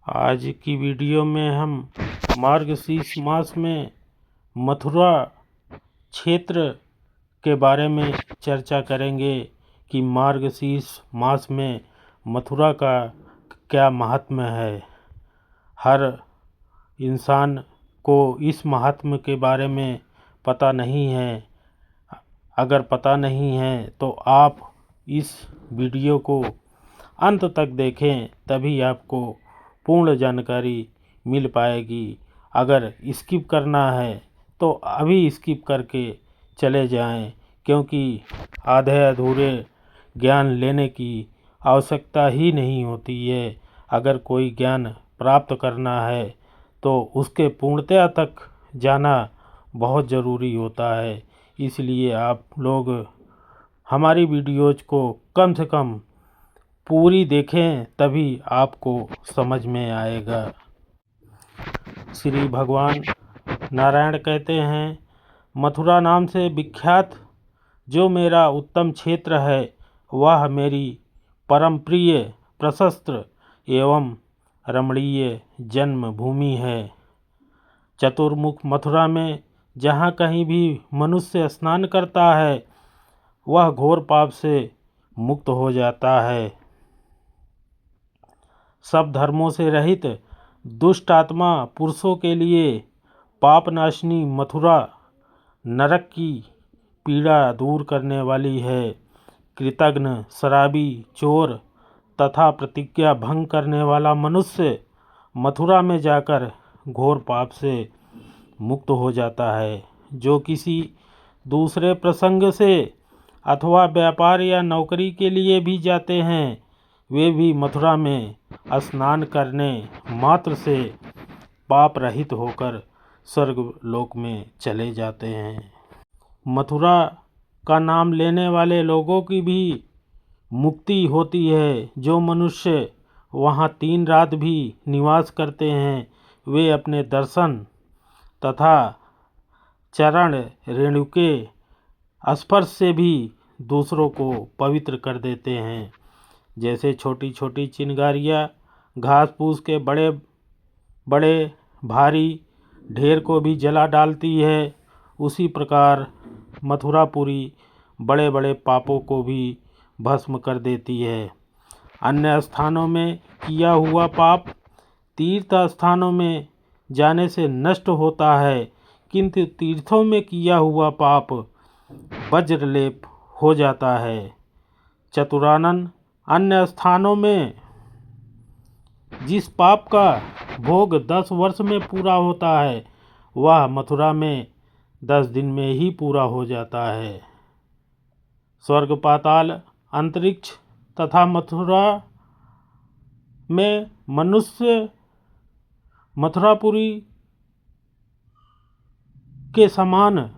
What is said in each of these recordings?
आज की वीडियो में हम मार्गशीर्ष मास में मथुरा क्षेत्र के बारे में चर्चा करेंगे कि मार्गशीर्ष मास में मथुरा का क्या महात्म्य है। हर इंसान को इस महात्म्य के बारे में पता नहीं है। अगर पता नहीं है तो आप इस वीडियो को अंत तक देखें, तभी आपको पूर्ण जानकारी मिल पाएगी। अगर स्किप करना है तो अभी स्किप करके चले जाएं, क्योंकि आधे अधूरे ज्ञान लेने की आवश्यकता ही नहीं होती है। अगर कोई ज्ञान प्राप्त करना है तो उसके पूर्णता तक जाना बहुत ज़रूरी होता है। इसलिए आप लोग हमारी वीडियोज़ को कम से कम पूरी देखें, तभी आपको समझ में आएगा। श्री भगवान नारायण कहते हैं, मथुरा नाम से विख्यात जो मेरा उत्तम क्षेत्र है, वह मेरी परम प्रिय, प्रशस्त एवं रमणीय जन्मभूमि है। चतुर्मुख मथुरा में जहाँ कहीं भी मनुष्य स्नान करता है, वह घोर पाप से मुक्त हो जाता है। सब धर्मों से रहित दुष्ट आत्मा पुरुषों के लिए पापनाशिनी मथुरा नरक की पीड़ा दूर करने वाली है। कृतघ्न, शराबी, चोर तथा प्रतिज्ञा भंग करने वाला मनुष्य मथुरा में जाकर घोर पाप से मुक्त हो जाता है। जो किसी दूसरे प्रसंग से अथवा व्यापार या नौकरी के लिए भी जाते हैं, वे भी मथुरा में स्नान करने मात्र से पाप रहित होकर स्वर्ग लोक में चले जाते हैं। मथुरा का नाम लेने वाले लोगों की भी मुक्ति होती है। जो मनुष्य वहाँ 3 रात भी निवास करते हैं, वे अपने दर्शन तथा चरण रेणु के स्पर्श से भी दूसरों को पवित्र कर देते हैं। जैसे छोटी छोटी चिंगारियाँ घास फूस के बड़े बड़े भारी ढेर को भी जला डालती है, उसी प्रकार मथुरापुरी बड़े बड़े पापों को भी भस्म कर देती है। अन्य स्थानों में किया हुआ पाप तीर्थ स्थानों में जाने से नष्ट होता है, किंतु तीर्थों में किया हुआ पाप वज्रलेप हो जाता है। चतुरानन अन्य स्थानों में जिस पाप का भोग 10 वर्ष में पूरा होता है, वह मथुरा में 10 दिन में ही पूरा हो जाता है। स्वर्ग, पाताल, अंतरिक्ष तथा मथुरा में मनुष्य मथुरापुरी के समान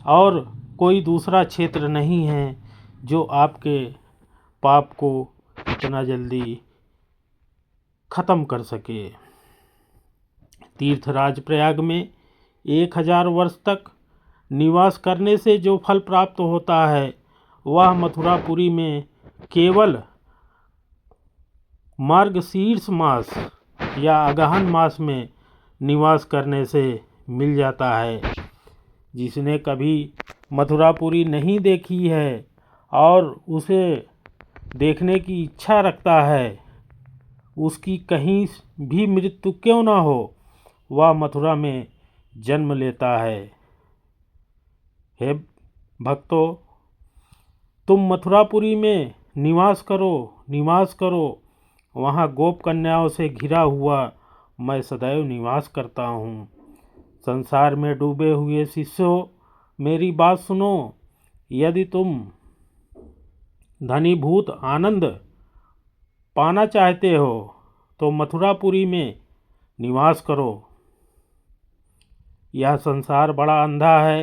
और कोई दूसरा क्षेत्र नहीं है जो आपके पाप को इतना जल्दी खत्म कर सके। तीर्थराज प्रयाग में 1000 वर्ष तक निवास करने से जो फल प्राप्त होता है, वह मथुरापुरी में केवल मार्गशीर्ष मास या अगहन मास में निवास करने से मिल जाता है। जिसने कभी मथुरापुरी नहीं देखी है और उसे देखने की इच्छा रखता है, उसकी कहीं भी मृत्यु क्यों ना हो, वह मथुरा में जन्म लेता है। हे भक्तों, तुम मथुरापुरी में निवास करो। वहाँ गोप कन्याओं से घिरा हुआ मैं सदैव निवास करता हूँ। संसार में डूबे हुए शिष्यों, मेरी बात सुनो। यदि तुम धनीभूत आनंद पाना चाहते हो तो मथुरापुरी में निवास करो। यह संसार बड़ा अंधा है,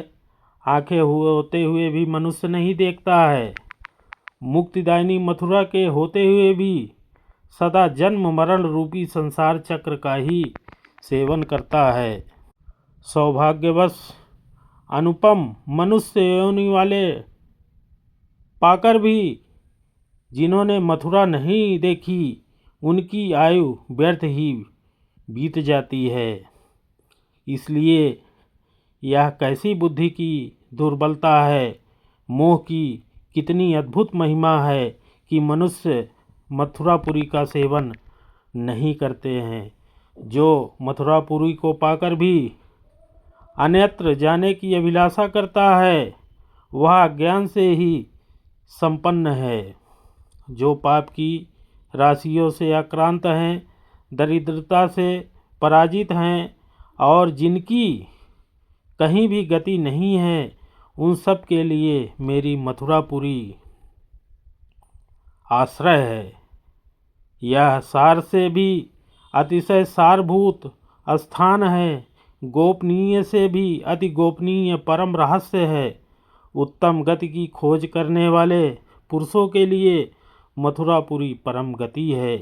आंखें होते हुए भी मनुष्य नहीं देखता है। मुक्तिदायिनी मथुरा के होते हुए भी सदा जन्म मरण रूपी संसार चक्र का ही सेवन करता है। सौभाग्यवश अनुपम मनुष्य योनि वाले पाकर भी जिन्होंने मथुरा नहीं देखी, उनकी आयु व्यर्थ ही बीत जाती है। इसलिए यह कैसी बुद्धि की दुर्बलता है, मोह की कितनी अद्भुत महिमा है कि मनुष्य मथुरापुरी का सेवन नहीं करते हैं। जो मथुरापुरी को पाकर भी अन्यत्र जाने की अभिलाषा करता है, वह ज्ञान से ही संपन्न है। जो पाप की राशियों से आक्रांत हैं, दरिद्रता से पराजित हैं और जिनकी कहीं भी गति नहीं है, उन सब के लिए मेरी मथुरापुरी आश्रय है। यह सार से भी अतिशय सारभूत स्थान है, गोपनीय से भी अति गोपनीय परम रहस्य है। उत्तम गति की खोज करने वाले पुरुषों के लिए मथुरापुरी परम गति है।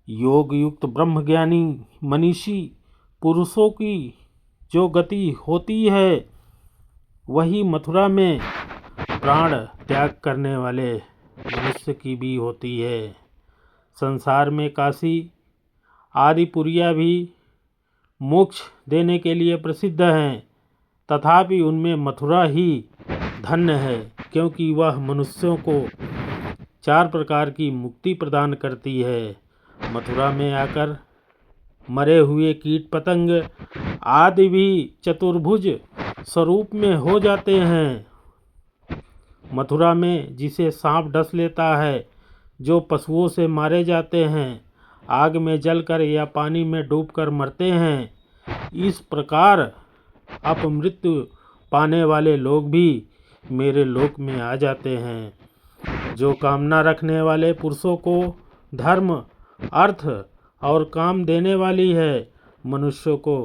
योग युक्त ब्रह्मज्ञानी मनीषी पुरुषों की जो गति होती है, वही मथुरा में प्राण त्याग करने वाले मनुष्य की भी होती है। संसार में काशी आदि पुरिया भी मोक्ष देने के लिए प्रसिद्ध हैं, तथापि उनमें मथुरा ही धन्य है, क्योंकि वह मनुष्यों को 4 प्रकार की मुक्ति प्रदान करती है। मथुरा में आकर मरे हुए कीट पतंग आदि भी चतुर्भुज स्वरूप में हो जाते हैं। मथुरा में जिसे सांप डस लेता है, जो पशुओं से मारे जाते हैं, आग में जलकर या पानी में डूबकर मरते हैं, इस प्रकार अपमृत्यु पाने वाले लोग भी मेरे लोक में आ जाते हैं। जो कामना रखने वाले पुरुषों को धर्म, अर्थ और काम देने वाली है, मनुष्यों को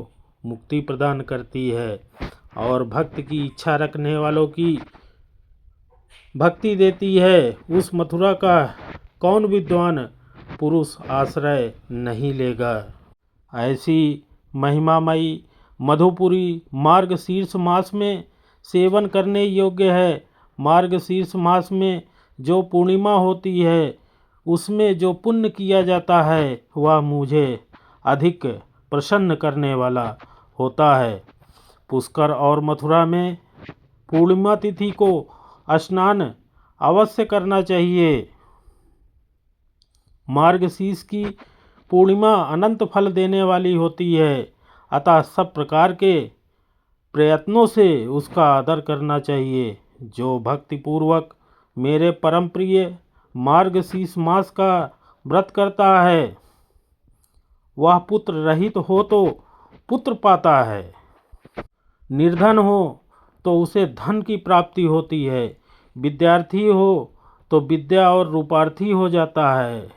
मुक्ति प्रदान करती है और भक्त की इच्छा रखने वालों की भक्ति देती है। उस मथुरा का कौन विद्वान पुरुष आश्रय नहीं लेगा। ऐसी महिमामयी मधुपुरी मार्गशीर्ष मास में सेवन करने योग्य है। मार्गशीर्ष मास में जो पूर्णिमा होती है, उसमें जो पुण्य किया जाता है, वह मुझे अधिक प्रसन्न करने वाला होता है। पुष्कर और मथुरा में पूर्णिमा तिथि को स्नान अवश्य करना चाहिए। मार्गशीर्ष की पूर्णिमा अनंत फल देने वाली होती है, अतः सब प्रकार के प्रयत्नों से उसका आदर करना चाहिए। जो भक्तिपूर्वक मेरे परम प्रिय मार्गशीर्ष मास का व्रत करता है, वह पुत्र रहित हो तो पुत्र पाता है, निर्धन हो तो उसे धन की प्राप्ति होती है, विद्यार्थी हो तो विद्या और रूपार्थी हो जाता है,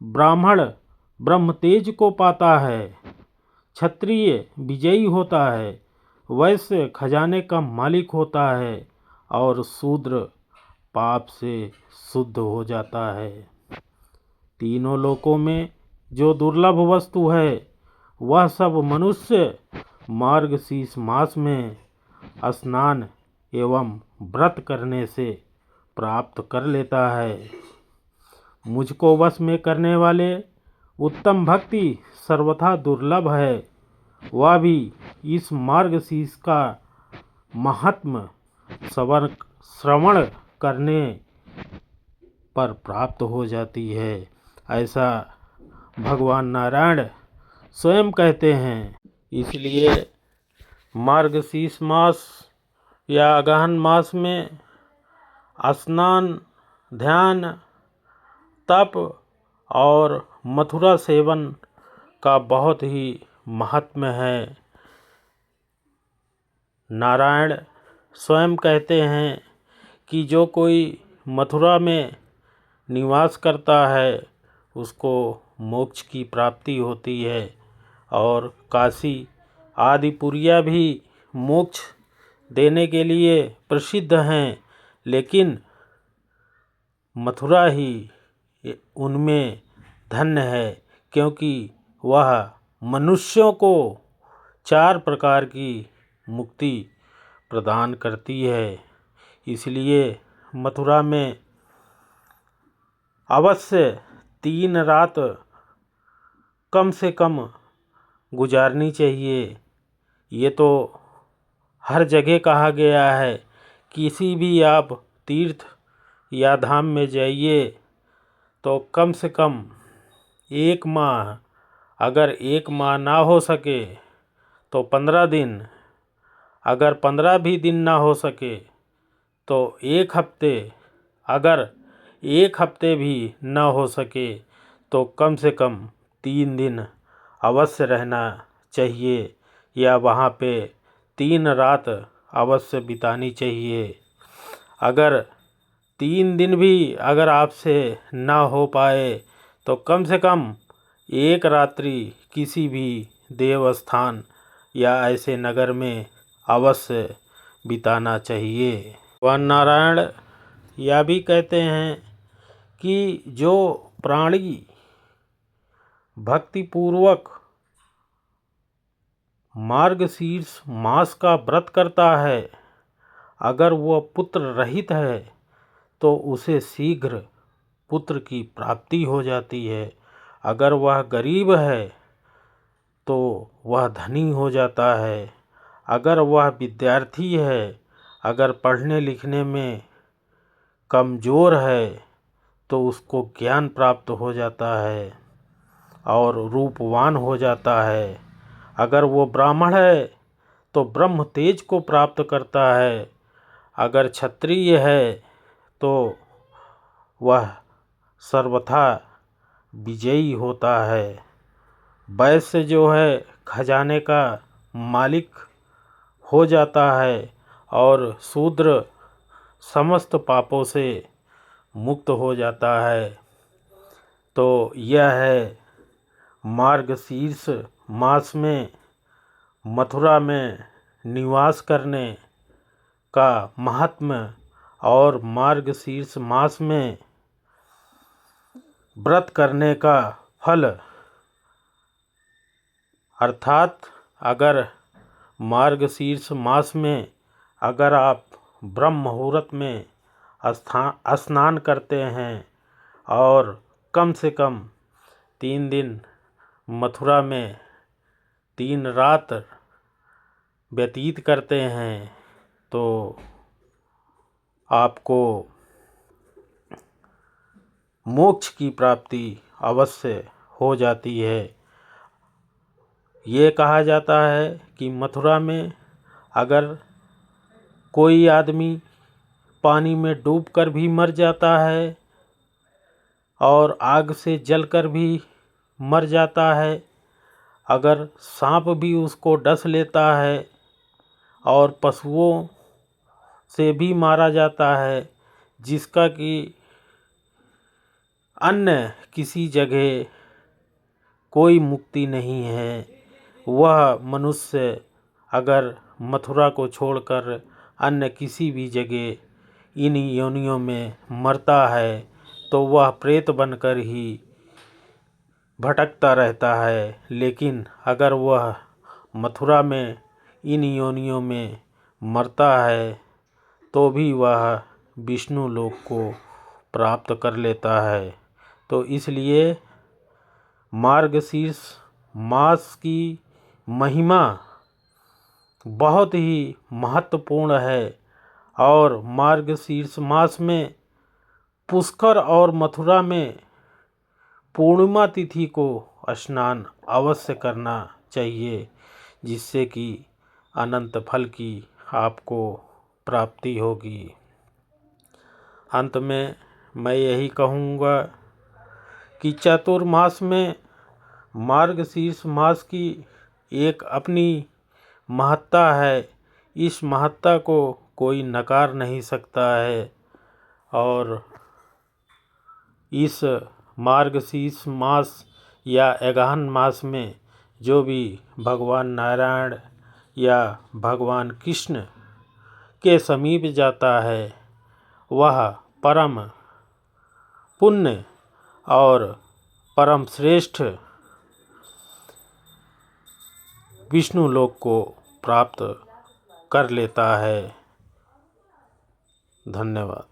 ब्राह्मण ब्रह्म तेज को पाता है, क्षत्रिय विजयी होता है, वैश्य खजाने का मालिक होता है और शूद्र पाप से शुद्ध हो जाता है। तीनों लोकों में जो दुर्लभ वस्तु है, वह सब मनुष्य मार्गशीर्ष मास में स्नान एवं व्रत करने से प्राप्त कर लेता है। मुझको वश में करने वाले उत्तम भक्ति सर्वथा दुर्लभ है, वह भी इस मार्गशीर्ष का महात्म्य श्रवण करने पर प्राप्त हो जाती है, ऐसा भगवान नारायण स्वयं कहते हैं। इसलिए मार्गशीर्ष मास या अगहन मास में स्नान, ध्यान, तप और मथुरा सेवन का बहुत ही महात्म्य है। नारायण स्वयं कहते हैं कि जो कोई मथुरा में निवास करता है, उसको मोक्ष की प्राप्ति होती है और काशी आदि पुरिया भी मोक्ष देने के लिए प्रसिद्ध हैं, लेकिन मथुरा ही उनमें धन्य है, क्योंकि वह मनुष्यों को 4 प्रकार की मुक्ति प्रदान करती है। इसलिए मथुरा में अवश्य 3 रात कम से कम गुजारनी चाहिए। ये तो हर जगह कहा गया है। किसी भी आप तीर्थ या धाम में जाइए तो कम से कम 1 माह, अगर 1 माह ना हो सके तो 15 दिन, अगर 15 भी दिन ना हो सके तो 1 हफ्ते, अगर 1 हफ्ते भी ना हो सके तो कम से कम 3 दिन अवश्य रहना चाहिए या वहाँ पे 3 रात अवश्य बितानी चाहिए। अगर 3 दिन भी अगर आपसे ना हो पाए तो कम से कम 1 रात्रि किसी भी देवस्थान या ऐसे नगर में अवश्य बिताना चाहिए। भगवान नारायण यह भी कहते हैं कि जो प्राणी भक्तिपूर्वक मार्गशीर्ष मास का व्रत करता है, अगर वह पुत्र रहित है तो उसे शीघ्र पुत्र की प्राप्ति हो जाती है। अगर वह गरीब है तो वह धनी हो जाता है। अगर वह विद्यार्थी है, अगर पढ़ने लिखने में कमज़ोर है तो उसको ज्ञान प्राप्त हो जाता है और रूपवान हो जाता है। अगर वो ब्राह्मण है तो ब्रह्म तेज को प्राप्त करता है। अगर क्षत्रिय है तो वह सर्वथा विजयी होता है। वैश्य जो है खजाने का मालिक हो जाता है और शूद्र समस्त पापों से मुक्त हो जाता है। तो यह है मार्गशीर्ष मास में मथुरा में निवास करने का महात्म्य और मार्गशीर्ष मास में व्रत करने का फल। अर्थात अगर मार्गशीर्ष मास में अगर आप ब्रह्म मुहूर्त में स्नान करते हैं और कम से कम 3 दिन मथुरा में 3 रात व्यतीत करते हैं तो आपको मोक्ष की प्राप्ति अवश्य हो जाती है। ये कहा जाता है कि मथुरा में अगर कोई आदमी पानी में डूबकर भी मर जाता है और आग से जलकर भी मर जाता है, अगर सांप भी उसको डस लेता है और पशुओं से भी मारा जाता है, जिसका कि अन्य किसी जगह कोई मुक्ति नहीं है, वह मनुष्य अगर मथुरा को छोड़कर अन्य किसी भी जगह इन योनियों में मरता है तो वह प्रेत बनकर ही भटकता रहता है। लेकिन अगर वह मथुरा में इन योनियों में मरता है तो भी वह विष्णु लोक को प्राप्त कर लेता है। तो इसलिए मार्गशीर्ष मास की महिमा बहुत ही महत्वपूर्ण है और मार्गशीर्ष मास में पुष्कर और मथुरा में पूर्णिमा तिथि को स्नान अवश्य करना चाहिए, जिससे कि अनंत फल की आपको प्राप्ति होगी। अंत में मैं यही कहूँगा कि चातुर्मास में मार्गशीर्ष मास की एक अपनी महत्ता है। इस महत्ता को कोई नकार नहीं सकता है और इस मार्गशीर्ष मास या अगहन मास में जो भी भगवान नारायण या भगवान कृष्ण के समीप जाता है वह परम पुण्य और परम श्रेष्ठ विष्णु लोक को प्राप्त कर लेता है। धन्यवाद।